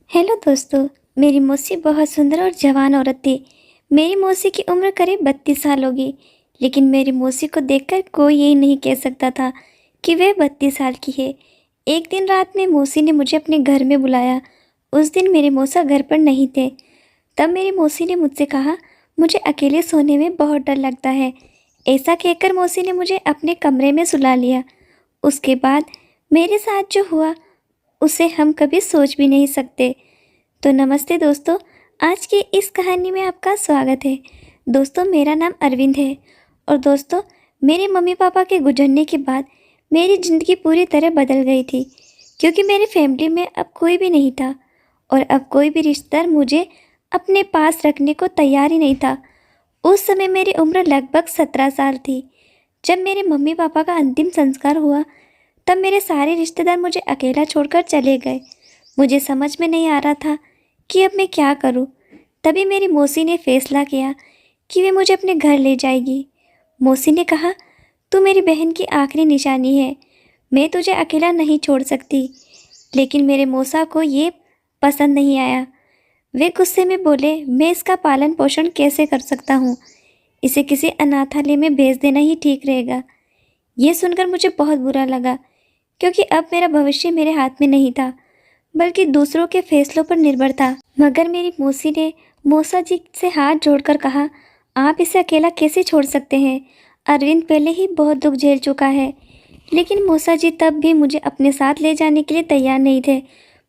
Hello दोस्तों। मेरी मौसी बहुत सुंदर और जवान औरत थी। मेरी मौसी की उम्र करीब 32 साल होगी। लेकिन मेरी मौसी को देखकर कोई यही नहीं कह सकता था कि वह 32 साल की है। एक दिन रात में मौसी ने मुझे अपने घर में बुलाया। उस दिन मेरे मौसा घर पर नहीं थे। तब मेरी मौसी ने मुझसे कहा, मुझे अकेले सोने में बहुत डर लगता है। ऐसा कहकर मौसी ने मुझे अपने कमरे में सुला लिया। उसके बाद मेरे साथ जो हुआ उसे हम कभी सोच भी नहीं सकते। तो नमस्ते दोस्तों, आज की इस कहानी में आपका स्वागत है। दोस्तों, मेरा नाम अरविंद है। और दोस्तों, मेरे मम्मी पापा के गुजरने के बाद मेरी ज़िंदगी पूरी तरह बदल गई थी, क्योंकि मेरी फैमिली में अब कोई भी नहीं था और अब कोई भी रिश्तेदार मुझे अपने पास रखने को तैयार ही नहीं था। उस समय मेरी उम्र लगभग 17 साल थी। जब मेरे मम्मी पापा का अंतिम संस्कार हुआ तब मेरे सारे रिश्तेदार मुझे अकेला छोड़कर चले गए। मुझे समझ में नहीं आ रहा था कि अब मैं क्या करूं। तभी मेरी मौसी ने फैसला किया कि वे मुझे अपने घर ले जाएगी। मौसी ने कहा, तू मेरी बहन की आखिरी निशानी है, मैं तुझे अकेला नहीं छोड़ सकती। लेकिन मेरे मौसा को ये पसंद नहीं आया। वे गुस्से में बोले, मैं इसका पालन पोषण कैसे कर सकता हूँ, इसे किसी अनाथालय में भेज देना ही ठीक रहेगा। ये सुनकर मुझे बहुत बुरा लगा, क्योंकि अब मेरा भविष्य मेरे हाथ में नहीं था, बल्कि दूसरों के फैसलों पर निर्भर था। मगर मेरी मौसी ने मौसा जी से हाथ जोड़कर कहा, आप इसे अकेला कैसे छोड़ सकते हैं? अरविंद पहले ही बहुत दुख झेल चुका है। लेकिन मौसा जी तब भी मुझे अपने साथ ले जाने के लिए तैयार नहीं थे।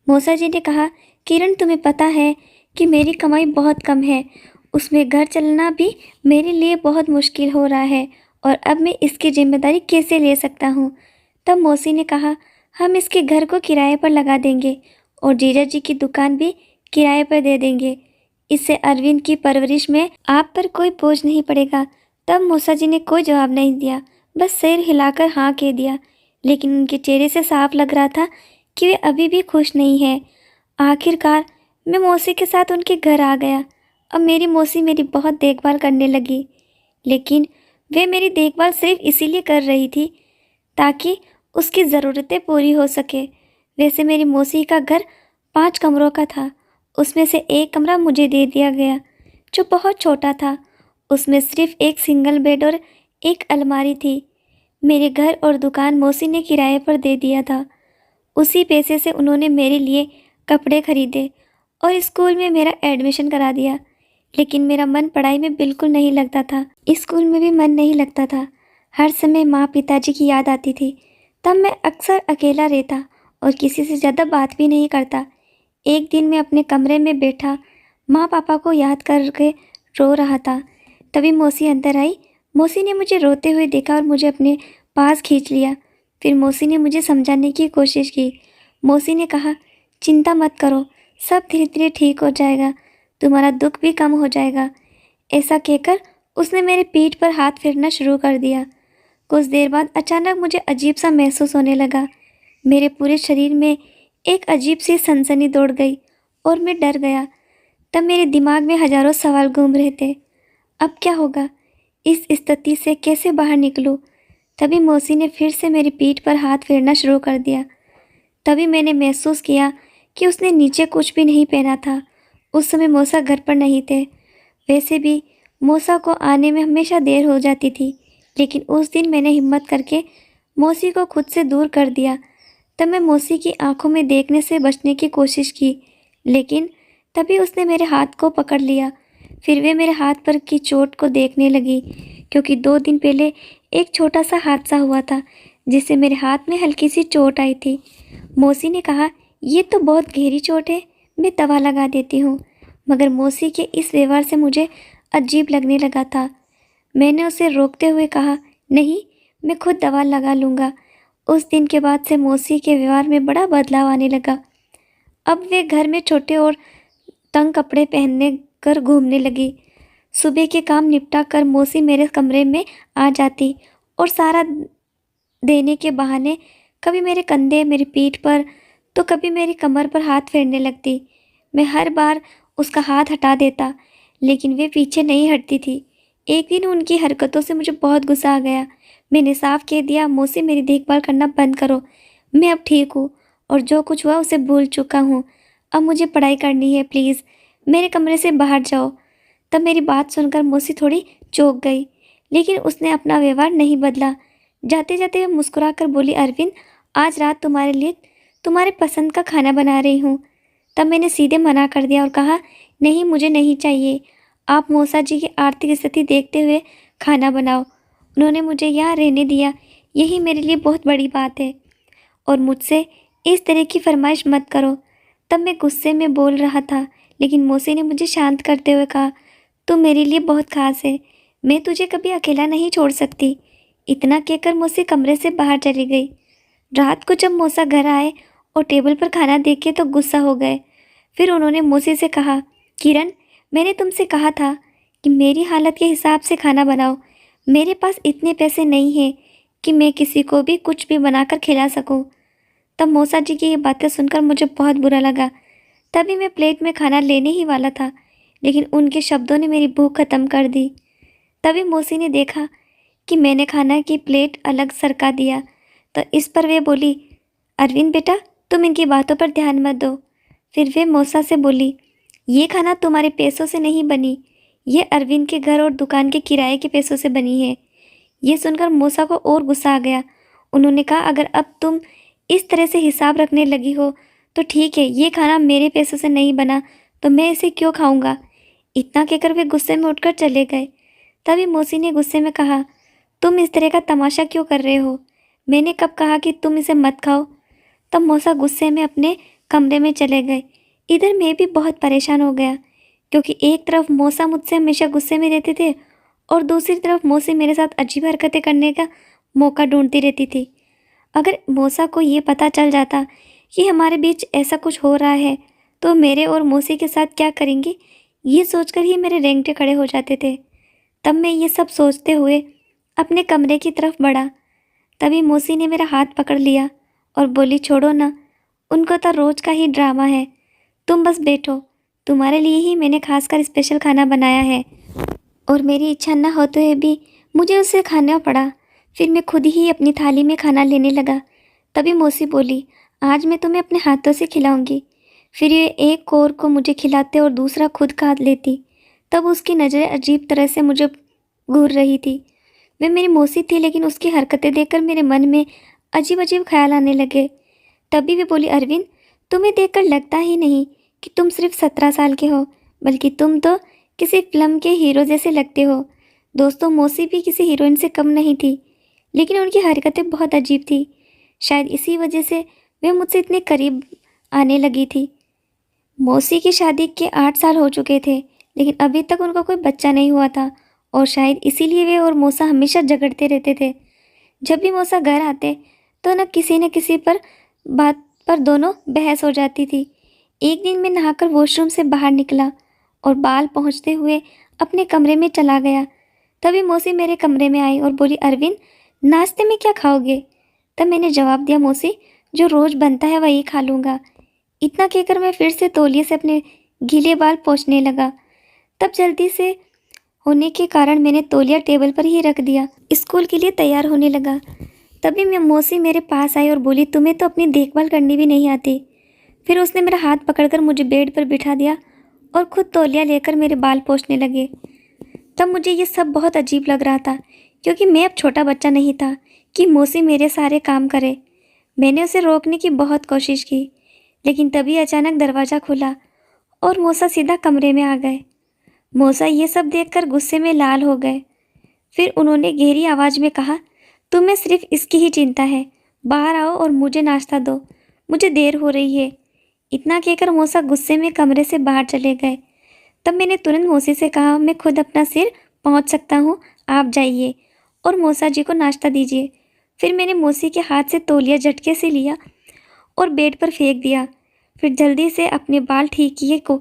मौसा जी ने कहा, किरण, तुम्हें पता है कि मेरी कमाई बहुत कम है, उसमें घर चलना भी मेरे लिए बहुत मुश्किल हो रहा है और अब मैं इसकी जिम्मेदारी कैसे ले सकता हूँ? तब मौसी ने कहा, हम इसके घर को किराए पर लगा देंगे और जीजा जी की दुकान भी किराए पर दे देंगे। इससे अरविंद की परवरिश में आप पर कोई बोझ नहीं पड़ेगा। तब मौसा जी ने कोई जवाब नहीं दिया, बस सिर हिलाकर हाँ कह दिया। लेकिन उनके चेहरे से साफ लग रहा था कि वे अभी भी खुश नहीं है। आखिरकार मैं मौसी के साथ उनके घर आ गया। अब मेरी मौसी मेरी बहुत देखभाल करने लगी। लेकिन वे मेरी देखभाल सिर्फ इसीलिए कर रही थी ताकि उसकी ज़रूरतें पूरी हो सके। वैसे मेरी मौसी का घर 5 कमरों का था। उसमें से एक कमरा मुझे दे दिया गया, जो बहुत छोटा था। उसमें सिर्फ एक सिंगल बेड और एक अलमारी थी। मेरे घर और दुकान मौसी ने किराए पर दे दिया था। उसी पैसे से उन्होंने मेरे लिए कपड़े खरीदे और स्कूल में मेरा एडमिशन करा दिया। लेकिन मेरा मन पढ़ाई में बिल्कुल नहीं लगता था। स्कूल में भी मन नहीं लगता था। हर समय माँ पिताजी की याद आती थी। तब मैं अक्सर अकेला रहता और किसी से ज़्यादा बात भी नहीं करता। एक दिन मैं अपने कमरे में बैठा माँ पापा को याद करके रो रहा था। तभी मौसी अंदर आई। मौसी ने मुझे रोते हुए देखा और मुझे अपने पास खींच लिया। फिर मौसी ने मुझे समझाने की कोशिश की। मौसी ने कहा, चिंता मत करो, सब धीरे धीरे ठीक हो जाएगा, तुम्हारा दुख भी कम हो जाएगा। ऐसा कहकर उसने मेरे पीठ पर हाथ फेरना शुरू कर दिया। कुछ देर बाद अचानक मुझे अजीब सा महसूस होने लगा। मेरे पूरे शरीर में एक अजीब सी सनसनी दौड़ गई और मैं डर गया। तब मेरे दिमाग में हजारों सवाल घूम रहे थे। अब क्या होगा? इस स्थिति से कैसे बाहर निकलूं? तभी मौसी ने फिर से मेरी पीठ पर हाथ फेरना शुरू कर दिया। तभी मैंने महसूस किया कि उसने नीचे कुछ भी नहीं पहना था। उस समय मौसा घर पर नहीं थे। वैसे भी मौसा को आने में हमेशा देर हो जाती थी। लेकिन उस दिन मैंने हिम्मत करके मौसी को खुद से दूर कर दिया। तब मैं मौसी की आंखों में देखने से बचने की कोशिश की, लेकिन तभी उसने मेरे हाथ को पकड़ लिया। फिर वे मेरे हाथ पर की चोट को देखने लगी, क्योंकि 2 दिन पहले एक छोटा सा हादसा हुआ था जिससे मेरे हाथ में हल्की सी चोट आई थी। मौसी ने कहा, ये तो बहुत गहरी चोट है, मैं दवा लगा देती हूँ। मगर मौसी के इस व्यवहार से मुझे अजीब लगने लगा था। मैंने उसे रोकते हुए कहा, नहीं, मैं खुद दवा लगा लूँगा। उस दिन के बाद से मौसी के व्यवहार में बड़ा बदलाव आने लगा। अब वे घर में छोटे और तंग कपड़े पहनने कर घूमने लगी। सुबह के काम निपटा कर मौसी मेरे कमरे में आ जाती और सारा देने के बहाने कभी मेरे कंधे, मेरी पीठ पर, तो कभी मेरी कमर पर हाथ फेरने लगती। मैं हर बार उसका हाथ हटा देता, लेकिन वे पीछे नहीं हटती थी। एक दिन उनकी हरकतों से मुझे बहुत गुस्सा आ गया। मैंने साफ कह दिया, मौसी मेरी देखभाल करना बंद करो, मैं अब ठीक हूँ और जो कुछ हुआ उसे भूल चुका हूँ। अब मुझे पढ़ाई करनी है, प्लीज़ मेरे कमरे से बाहर जाओ। तब मेरी बात सुनकर मौसी थोड़ी चौंक गई, लेकिन उसने अपना व्यवहार नहीं बदला। जाते जाते वह मुस्कुरा कर बोली, अरविंद आज रात तुम्हारे लिए तुम्हारे पसंद का खाना बना रही हूँ। तब मैंने सीधे मना कर दिया और कहा, नहीं मुझे नहीं चाहिए, आप मौसा जी की आर्थिक स्थिति देखते हुए खाना बनाओ। उन्होंने मुझे यहाँ रहने दिया, यही मेरे लिए बहुत बड़ी बात है, और मुझसे इस तरह की फरमाइश मत करो। तब मैं गुस्से में बोल रहा था, लेकिन मौसी ने मुझे शांत करते हुए कहा, तू मेरे लिए बहुत खास है, मैं तुझे कभी अकेला नहीं छोड़ सकती। इतना कहकर मौसी कमरे से बाहर चली गई। रात को जब मौसा घर आए और टेबल पर खाना देखे तो गुस्सा हो गए। फिर उन्होंने मौसी से कहा, किरण मैंने तुमसे कहा था कि मेरी हालत के हिसाब से खाना बनाओ। मेरे पास इतने पैसे नहीं हैं कि मैं किसी को भी कुछ भी बनाकर खिला सकूं। तब मौसा जी की ये बातें सुनकर मुझे बहुत बुरा लगा। तभी मैं प्लेट में खाना लेने ही वाला था, लेकिन उनके शब्दों ने मेरी भूख खत्म कर दी। तभी मौसी ने देखा कि मैंने खाना की प्लेट अलग सरका दिया, तो इस पर वे बोली, अरविंद बेटा तुम इनकी बातों पर ध्यान मत दो। फिर वे मौसा से बोली, ये खाना तुम्हारे पैसों से नहीं बनी, ये अरविंद के घर और दुकान के किराए के पैसों से बनी है। ये सुनकर मौसा को और गुस्सा आ गया। उन्होंने कहा, अगर अब तुम इस तरह से हिसाब रखने लगी हो तो ठीक है, ये खाना मेरे पैसों से नहीं बना तो मैं इसे क्यों खाऊंगा। इतना कहकर वे गुस्से में उठकर चले गए। तभी मौसी ने गुस्से में कहा, तुम इस तरह का तमाशा क्यों कर रहे हो, मैंने कब कहा कि तुम इसे मत खाओ। तब मौसा गुस्से में अपने कमरे में चले गए। इधर मैं भी बहुत परेशान हो गया, क्योंकि एक तरफ मौसा मुझसे हमेशा गुस्से में रहते थे और दूसरी तरफ मौसी मेरे साथ अजीब हरकतें करने का मौका ढूंढती रहती थी। अगर मौसा को ये पता चल जाता कि हमारे बीच ऐसा कुछ हो रहा है तो मेरे और मौसी के साथ क्या करेंगे, ये सोचकर ही मेरे रेंगटे खड़े हो जाते थे। तब मैं ये सब सोचते हुए अपने कमरे की तरफ बढ़ा। तभी मौसी ने मेरा हाथ पकड़ लिया और बोली, छोड़ो ना, उनको तो रोज़ का ही ड्रामा है, तुम बस बैठो, तुम्हारे लिए ही मैंने खासकर स्पेशल खाना बनाया है। और मेरी इच्छा न होते हुए भी मुझे उसे खाना पड़ा। फिर मैं खुद ही अपनी थाली में खाना लेने लगा। तभी मौसी बोली, आज मैं तुम्हें अपने हाथों से खिलाऊंगी। फिर ये एक कौर को मुझे खिलाते और दूसरा खुद खा लेती। तब उसकी नज़रें अजीब तरह से मुझे घूर रही थी। वह मेरी मौसी थी, लेकिन उसकी हरकतें देखकर मेरे मन में अजीब अजीब ख्याल आने लगे। तभी वे बोली, अरविंद तुम्हें देखकर लगता ही नहीं कि तुम सिर्फ 17 साल के हो, बल्कि तुम तो किसी फिल्म के हीरो जैसे लगते हो। दोस्तों, मौसी भी किसी हीरोइन से कम नहीं थी, लेकिन उनकी हरकतें बहुत अजीब थी। शायद इसी वजह से वे मुझसे इतने करीब आने लगी थी। मौसी की शादी के 8 साल हो चुके थे, लेकिन अभी तक उनका कोई बच्चा नहीं हुआ था, और शायद इसीलिए वे और मौसा हमेशा झगड़ते रहते थे। जब भी मौसा घर आते तो न किसी पर बात पर दोनों बहस हो जाती थी। एक दिन मैं नहाकर वॉशरूम से बाहर निकला और बाल पहुँचते हुए अपने कमरे में चला गया। तभी मौसी मेरे कमरे में आई और बोली, अरविंद नाश्ते में क्या खाओगे। तब मैंने जवाब दिया, मौसी जो रोज़ बनता है वही खा लूँगा। इतना कहकर मैं फिर से तौलिए से अपने गीले बाल पोंछने लगा। तब जल्दी से होने के कारण मैंने तौलिया टेबल पर ही रख दिया। स्कूल के लिए तैयार होने लगा। तभी मैं मौसी मेरे पास आई और बोली, तुम्हें तो अपनी देखभाल करनी भी नहीं आती। फिर उसने मेरा हाथ पकड़कर मुझे बेड पर बिठा दिया और खुद तौलिया लेकर मेरे बाल पोंछने लगे। तब मुझे ये सब बहुत अजीब लग रहा था, क्योंकि मैं अब छोटा बच्चा नहीं था कि मौसी मेरे सारे काम करे। मैंने उसे रोकने की बहुत कोशिश की, लेकिन तभी अचानक दरवाज़ा खुला और मौसा सीधा कमरे में आ गए। मौसा ये सब देखकर गुस्से में लाल हो गए। फिर उन्होंने गहरी आवाज़ में कहा, तुम्हें सिर्फ इसकी ही चिंता है, बाहर आओ और मुझे नाश्ता दो, मुझे देर हो रही है। इतना कहकर मौसा गुस्से में कमरे से बाहर चले गए। तब मैंने तुरंत मौसी से कहा, मैं खुद अपना सिर पहुँच सकता हूँ, आप जाइए और मौसा जी को नाश्ता दीजिए। फिर मैंने मौसी के हाथ से तौलिया झटके से लिया और बेड पर फेंक दिया। फिर जल्दी से अपने बाल ठीक किए को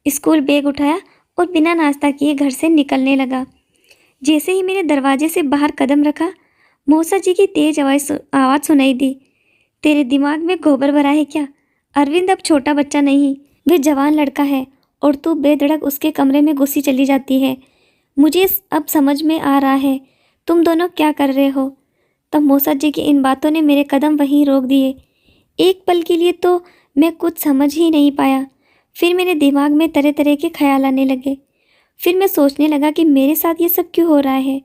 स्कूल बैग उठाया और बिना नाश्ता किए घर से निकलने लगा। जैसे ही मैंने दरवाजे से बाहर कदम रखा, मौसा जी की तेज आवाज़ सुनाई दी, तेरे दिमाग में गोबर भरा है क्या। अरविंद अब छोटा बच्चा नहीं, वह जवान लड़का है और तू बेधड़क उसके कमरे में घुसी चली जाती है। मुझे अब समझ में आ रहा है तुम दोनों क्या कर रहे हो। तब मौसा जी की इन बातों ने मेरे कदम वहीं रोक दिए। एक पल के लिए तो मैं कुछ समझ ही नहीं पाया। फिर मेरे दिमाग में तरह तरह के ख्याल आने लगे। फिर मैं सोचने लगा कि मेरे साथ ये सब क्यों हो रहा है,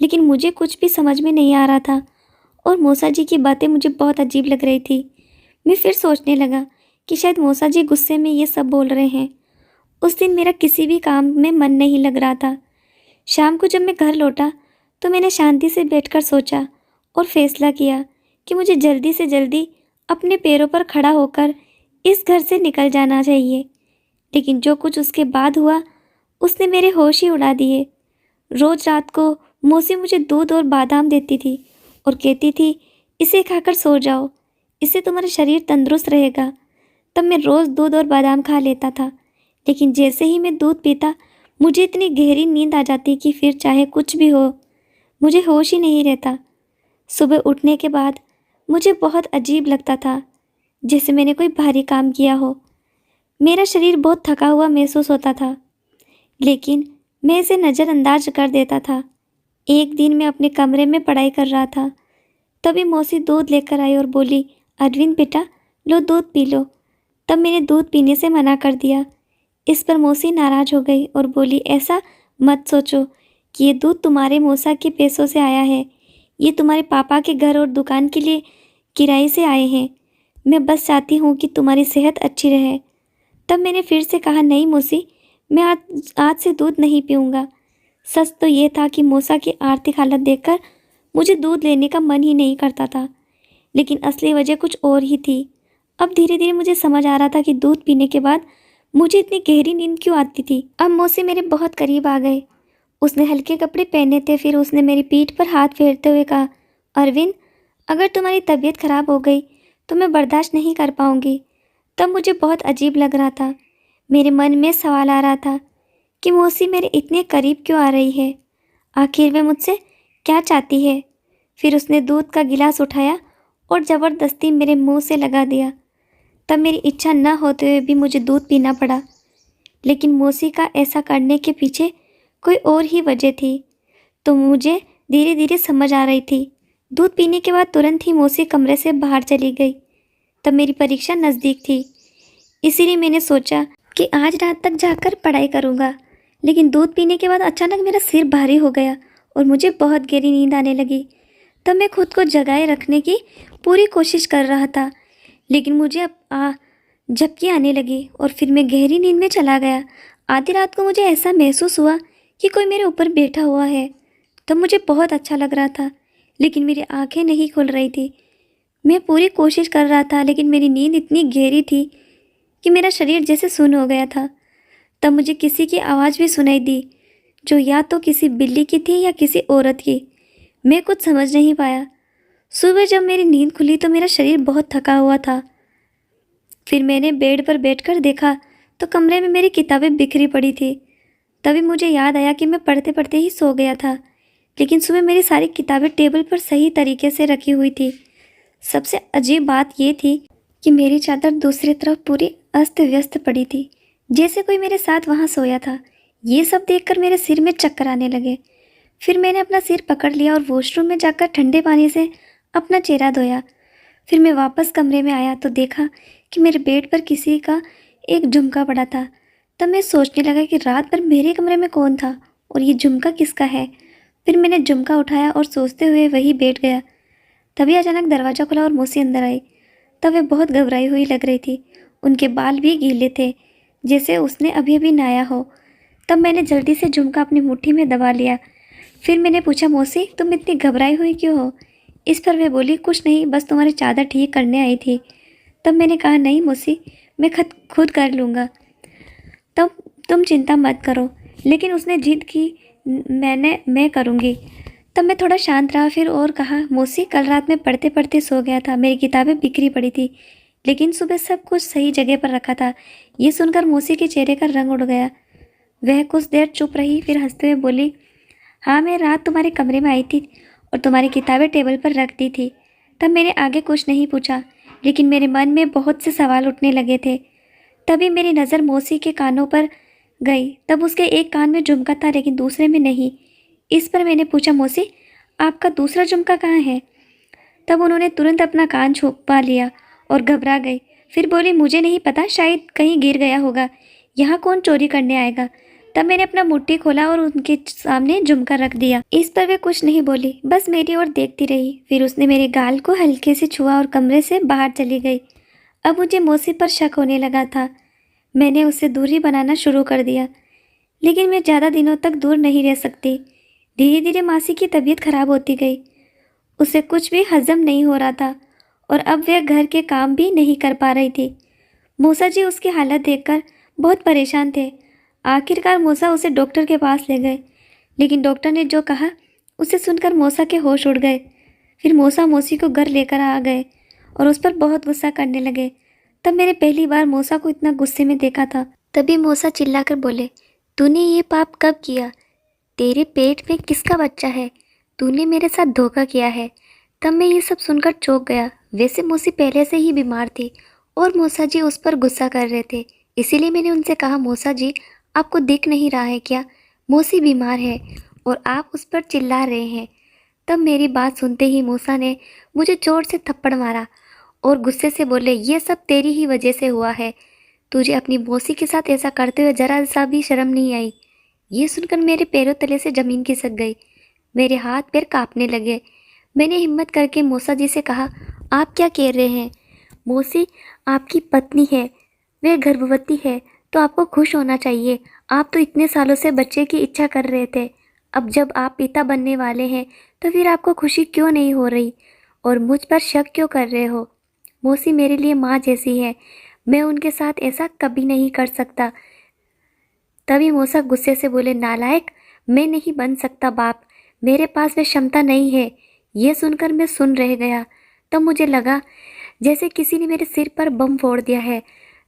लेकिन मुझे कुछ भी समझ में नहीं आ रहा था और मौसा जी की बातें मुझे बहुत अजीब लग रही थी। मैं फिर सोचने लगा कि शायद मौसा जी गुस्से में ये सब बोल रहे हैं। उस दिन मेरा किसी भी काम में मन नहीं लग रहा था। शाम को जब मैं घर लौटा तो मैंने शांति से बैठकर सोचा और फैसला किया कि मुझे जल्दी से जल्दी अपने पैरों पर खड़ा होकर इस घर से निकल जाना चाहिए। लेकिन जो कुछ उसके बाद हुआ उसने मेरे होश ही उड़ा दिए। रोज़ रात को मौसी मुझे दूध और बादाम देती थी और कहती थी, इसे खाकर सो जाओ, इससे तुम्हारा शरीर तंदुरुस्त रहेगा। तब मैं रोज़ दूध और बादाम खा लेता था, लेकिन जैसे ही मैं दूध पीता मुझे इतनी गहरी नींद आ जाती कि फिर चाहे कुछ भी हो मुझे होश ही नहीं रहता। सुबह उठने के बाद मुझे बहुत अजीब लगता था, जैसे मैंने कोई भारी काम किया हो। मेरा शरीर बहुत थका हुआ महसूस होता था, लेकिन मैं इसे नज़रअंदाज कर देता था। एक दिन मैं अपने कमरे में पढ़ाई कर रहा था, तभी मौसी दूध लेकर आई और बोली, अरविंद बेटा लो दूध पी लो। तब मैंने दूध पीने से मना कर दिया। इस पर मौसी नाराज़ हो गई और बोली, ऐसा मत सोचो कि ये दूध तुम्हारे मौसा के पैसों से आया है, ये तुम्हारे पापा के घर और दुकान के लिए किराए से आए हैं। मैं बस चाहती हूँ कि तुम्हारी सेहत अच्छी रहे। तब मैंने फिर से कहा, नहीं मौसी, मैं आज से दूध नहीं पीऊँगा। सच तो ये था कि मौसा की आर्थिक हालत देखकर मुझे दूध लेने का मन ही नहीं करता था, लेकिन असली वजह कुछ और ही थी। अब धीरे धीरे मुझे समझ आ रहा था कि दूध पीने के बाद मुझे इतनी गहरी नींद क्यों आती थी। अब मौसी मेरे बहुत करीब आ गए। उसने हल्के कपड़े पहने थे, फिर उसने मेरी पीठ पर हाथ फेरते हुए कहा, अरविंद अगर तुम्हारी तबीयत खराब हो गई तो मैं बर्दाश्त नहीं कर पाऊंगी। तब मुझे बहुत अजीब लग रहा था। मेरे मन में सवाल आ रहा था कि मौसी मेरे इतने करीब क्यों आ रही है, आखिर वे मुझसे क्या चाहती है। फिर उसने दूध का गिलास उठाया और ज़बरदस्ती मेरे मुंह से लगा दिया। तब मेरी इच्छा न होते हुए भी मुझे दूध पीना पड़ा, लेकिन मौसी का ऐसा करने के पीछे कोई और ही वजह थी, तो मुझे धीरे धीरे समझ आ रही थी। दूध पीने के बाद तुरंत ही मौसी कमरे से बाहर चली गई। तब मेरी परीक्षा नज़दीक थी, इसीलिए मैंने सोचा कि आज रात तक जाकर पढ़ाई करूँगा। लेकिन दूध पीने के बाद अचानक मेरा सिर भारी हो गया और मुझे बहुत गहरी नींद आने लगी। तब मैं खुद को जगाए रखने की पूरी कोशिश कर रहा था, लेकिन मुझे अब झपकी आने लगी और फिर मैं गहरी नींद में चला गया। आधी रात को मुझे ऐसा महसूस हुआ कि कोई मेरे ऊपर बैठा हुआ है। तब मुझे बहुत अच्छा लग रहा था, लेकिन मेरी आंखें नहीं खुल रही थी। मैं पूरी कोशिश कर रहा था, लेकिन मेरी नींद इतनी गहरी थी कि मेरा शरीर जैसे सुन्न हो गया था। तब मुझे किसी की आवाज़ भी सुनाई दी, जो या तो किसी बिल्ली की थी या किसी औरत की। मैं कुछ समझ नहीं पाया। सुबह जब मेरी नींद खुली तो मेरा शरीर बहुत थका हुआ था। फिर मैंने बेड पर बैठकर देखा तो कमरे में मेरी किताबें बिखरी पड़ी थी। तभी मुझे याद आया कि मैं पढ़ते पढ़ते ही सो गया था, लेकिन सुबह मेरी सारी किताबें टेबल पर सही तरीके से रखी हुई थी। सबसे अजीब बात यह थी कि मेरी चादर दूसरी तरफ पूरी अस्त व्यस्त पड़ी थी, जैसे कोई मेरे साथ वहाँ सोया था। ये सब देखकर मेरे सिर में चक्कर आने लगे। फिर मैंने अपना सिर पकड़ लिया और वॉशरूम में जाकर ठंडे पानी से अपना चेहरा धोया। फिर मैं वापस कमरे में आया तो देखा कि मेरे बेड पर किसी का एक झुमका पड़ा था। तब मैं सोचने लगा कि रात भर मेरे कमरे में कौन था और ये झुमका किसका है। फिर मैंने झुमका उठाया और सोचते हुए वहीं बैठ गया। तभी अचानक दरवाज़ा खुला और मौसी अंदर आई। तब वे बहुत घबराई हुई लग रही थी। उनके बाल भी गीले थे, जैसे उसने अभी अभी नहाया हो। तब मैंने जल्दी से झुमका अपनी मुट्ठी में दबा लिया। फिर मैंने पूछा, मौसी तुम इतनी घबराई हुई क्यों हो? इस पर वे बोली, कुछ नहीं, बस तुम्हारी चादर ठीक करने आई थी। तब मैंने कहा, नहीं मौसी, मैं खुद कर लूँगा, तब तुम चिंता मत करो। लेकिन उसने जिद की, मैं करूँगी। तब मैं थोड़ा शांत रहा फिर और कहा, मौसी कल रात में पढ़ते पढ़ते सो गया था, मेरी किताबें बिखरी पड़ी थी, लेकिन सुबह सब कुछ सही जगह पर रखा था। ये सुनकर मौसी के चेहरे का रंग उड़ गया। वह कुछ देर चुप रही, फिर हंसते हुए बोली, हाँ मैं रात तुम्हारे कमरे में आई थी और तुम्हारी किताबें टेबल पर रख दी थी। तब मैंने आगे कुछ नहीं पूछा, लेकिन मेरे मन में बहुत से सवाल उठने लगे थे। तभी मेरी नज़र मौसी के कानों पर गई। तब उसके एक कान में झुमका था लेकिन दूसरे में नहीं। इस पर मैंने पूछा, मौसी आपका दूसरा झुमका कहाँ है? तब उन्होंने तुरंत अपना कान छुपा लिया और घबरा गई। फिर बोली, मुझे नहीं पता, शायद कहीं गिर गया होगा, यहाँ कौन चोरी करने आएगा। तब मैंने अपना मुट्ठी खोला और उनके सामने झुमका रख दिया। इस पर वे कुछ नहीं बोली, बस मेरी ओर देखती रही। फिर उसने मेरे गाल को हल्के से छुआ और कमरे से बाहर चली गई। अब मुझे मौसी पर शक होने लगा था। मैंने उससे दूरी बनाना शुरू कर दिया, लेकिन मैं ज़्यादा दिनों तक दूर नहीं रह सकती। धीरे धीरे मासी की तबीयत खराब होती गई। उसे कुछ भी हजम नहीं हो रहा था और अब वह घर के काम भी नहीं कर पा रही थी। मूसा जी उसकी हालत देखकर बहुत परेशान थे। आखिरकार मूसा उसे डॉक्टर के पास ले गए, लेकिन डॉक्टर ने जो कहा उसे सुनकर मूसा के होश उड़ गए। फिर मूसा मौसी को घर लेकर आ गए और उस पर बहुत गुस्सा करने लगे। तब मैंने पहली बार मूसा को इतना गुस्से में देखा था। तभी मूसा चिल्लाकर बोले, तूने ये पाप कब किया? तेरे पेट में किसका बच्चा है? तूने मेरे साथ धोखा किया है। तब मैं ये सब सुनकर चौंक गया। वैसे मौसी पहले से ही बीमार थी और मूसा जी उस पर गुस्सा कर रहे थे, इसीलिए मैंने उनसे कहा, मूसा जी आपको दिख नहीं रहा है क्या? मौसी बीमार है और आप उस पर चिल्ला रहे हैं। तब मेरी बात सुनते ही मूसा ने मुझे जोर से थप्पड़ मारा और गुस्से से बोले, ये सब तेरी ही वजह से हुआ है। तुझे अपनी मौसी के साथ ऐसा करते हुए जरा सा भी शर्म नहीं आई। ये सुनकर मेरे पैरों तले से ज़मीन खिसक गई। मेरे हाथ पैर कांपने लगे। मैंने हिम्मत करके मूसा जी से कहा, आप क्या कह रहे हैं? मौसी आपकी पत्नी है, वह गर्भवती है, तो आपको खुश होना चाहिए। आप तो इतने सालों से बच्चे की इच्छा कर रहे थे। अब जब आप पिता बनने वाले हैं तो फिर आपको खुशी क्यों नहीं हो रही और मुझ पर शक क्यों कर रहे हो? मौसी मेरे लिए माँ जैसी है, मैं उनके साथ ऐसा कभी नहीं कर सकता। तभी मूसा गुस्से से बोले, नालायक, मैं नहीं बन सकता बाप, मेरे पास वह क्षमता नहीं है। यह सुनकर मैं सुन रह गया। तब मुझे लगा जैसे किसी ने मेरे सिर पर बम फोड़ दिया है।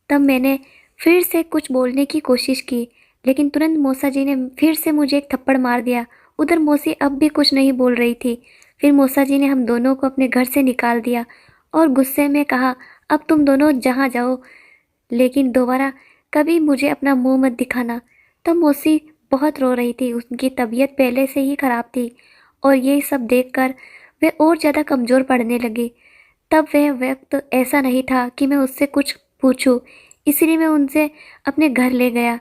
तब मैंने फिर से कुछ बोलने की कोशिश की, लेकिन तुरंत मूसा जी ने फिर से मुझे एक थप्पड़ मार दिया। उधर मौसी अब भी कुछ नहीं बोल रही थी। फिर मूसा जी ने हम दोनों को अपने घर से निकाल दिया और गुस्से में कहा, अब तुम दोनों जहाँ जाओ, लेकिन दोबारा कभी मुझे अपना मुंह मत दिखाना। तब मौसी बहुत रो रही थी, उनकी तबीयत पहले से ही खराब थी और ये सब देखकर वे और ज़्यादा कमज़ोर पड़ने लगी। तब वह वक्त ऐसा नहीं था कि मैं उससे कुछ पूछूं, इसलिए मैं उनसे अपने घर ले गया।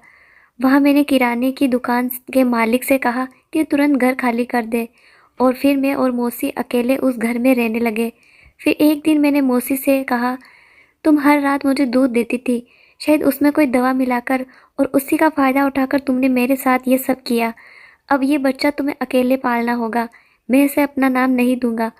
वहाँ मैंने किराने की दुकान के मालिक से कहा कि तुरंत घर खाली कर दे और फिर मैं और मौसी अकेले उस घर में रहने लगे। फिर एक दिन मैंने मौसी से कहा, तुम हर रात मुझे दूध देती थी, शायद उसमें कोई दवा मिलाकर, और उसी का फ़ायदा उठाकर तुमने मेरे साथ ये सब किया। अब ये बच्चा तुम्हें अकेले पालना होगा, मैं इसे अपना नाम नहीं दूंगा।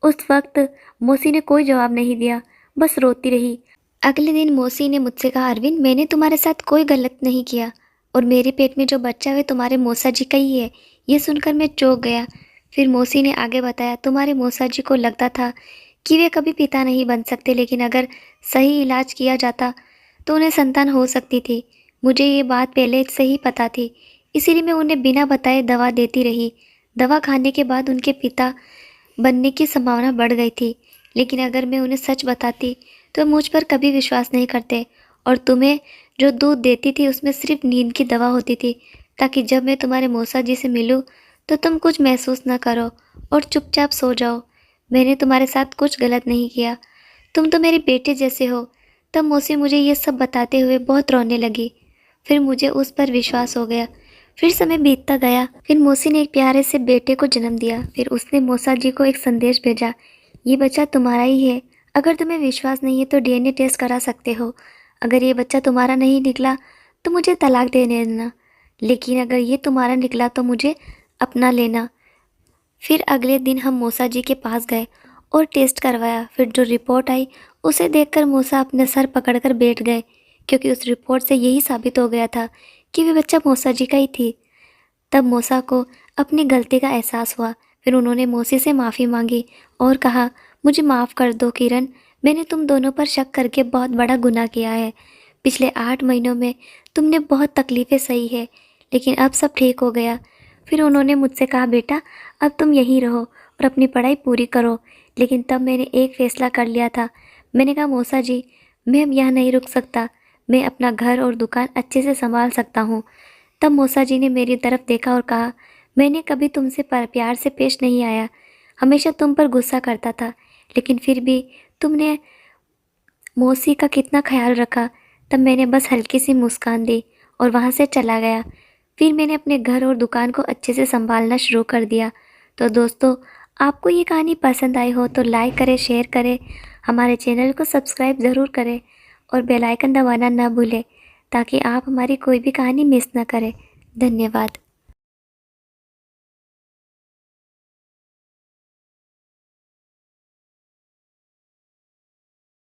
उस वक्त मौसी ने कोई जवाब नहीं दिया, बस रोती रही। अगले दिन मौसी ने मुझसे कहा, अरविंद, मैंने तुम्हारे साथ कोई गलत नहीं किया और मेरे पेट में जो बच्चा है तुम्हारे मौसा जी का ही है। ये सुनकर मैं चौंक गया। फिर मौसी ने आगे बताया, तुम्हारे मौसा जी को लगता था कि वे कभी पिता नहीं बन सकते, लेकिन अगर सही इलाज किया जाता तो उन्हें संतान हो सकती थी। मुझे ये बात पहले से ही पता थी, इसीलिए मैं उन्हें बिना बताए दवा देती रही। दवा खाने के बाद उनके पिता बनने की संभावना बढ़ गई थी, लेकिन अगर मैं उन्हें सच बताती तो मुझ पर कभी विश्वास नहीं करते। और तुम्हें जो दूध देती थी उसमें सिर्फ नींद की दवा होती थी, ताकि जब मैं तुम्हारे मौसा जी से मिलूं तो तुम कुछ महसूस ना करो और चुपचाप सो जाओ। मैंने तुम्हारे साथ कुछ गलत नहीं किया, तुम तो मेरे बेटे जैसे हो। तब मौसी मुझे ये सब बताते हुए बहुत रोने लगी। फिर मुझे उस पर विश्वास हो गया। फिर समय बीतता गया। फिर मौसी ने एक प्यारे से बेटे को जन्म दिया। फिर उसने मौसा जी को एक संदेश भेजा, ये बच्चा तुम्हारा ही है। अगर तुम्हें विश्वास नहीं है तो डीएनए टेस्ट करा सकते हो। अगर ये बच्चा तुम्हारा नहीं निकला तो मुझे तलाक दे देना, लेकिन अगर ये तुम्हारा निकला तो मुझे अपना लेना। फिर अगले दिन हम मौसा जी के पास गए और टेस्ट करवाया। फिर जो रिपोर्ट आई उसे देखकर मौसा अपने सर पकड़कर बैठ गए, क्योंकि उस रिपोर्ट से यही साबित हो गया था कि वे बच्चा मौसा जी का ही थी। तब मौसा को अपनी गलती का एहसास हुआ। फिर उन्होंने मौसी से माफ़ी मांगी और कहा, मुझे माफ़ कर दो किरण, मैंने तुम दोनों पर शक करके बहुत बड़ा गुनाह किया है। पिछले 8 महीनों में तुमने बहुत तकलीफ़ें सही है, लेकिन अब सब ठीक हो गया। फिर उन्होंने मुझसे कहा, बेटा अब तुम यहीं रहो और अपनी पढ़ाई पूरी करो। लेकिन तब मैंने एक फ़ैसला कर लिया था। मैंने कहा, मौसा जी मैं अब यहाँ नहीं रुक सकता, मैं अपना घर और दुकान अच्छे से संभाल सकता हूँ। तब मौसा जी ने मेरी तरफ देखा और कहा, मैंने कभी तुमसे प्यार से पेश नहीं आया, हमेशा तुम पर गुस्सा करता था, लेकिन फिर भी तुमने मौसी का कितना ख्याल रखा। तब मैंने बस हल्की सी मुस्कान दी और वहाँ से चला गया। फिर मैंने अपने घर और दुकान को अच्छे से संभालना शुरू कर दिया। तो दोस्तों, आपको ये कहानी पसंद आई हो तो लाइक करें, शेयर करें, हमारे चैनल को सब्सक्राइब ज़रूर करें और बेल आइकन दबाना ना भूलें ताकि आप हमारी कोई भी कहानी मिस ना करें। धन्यवाद।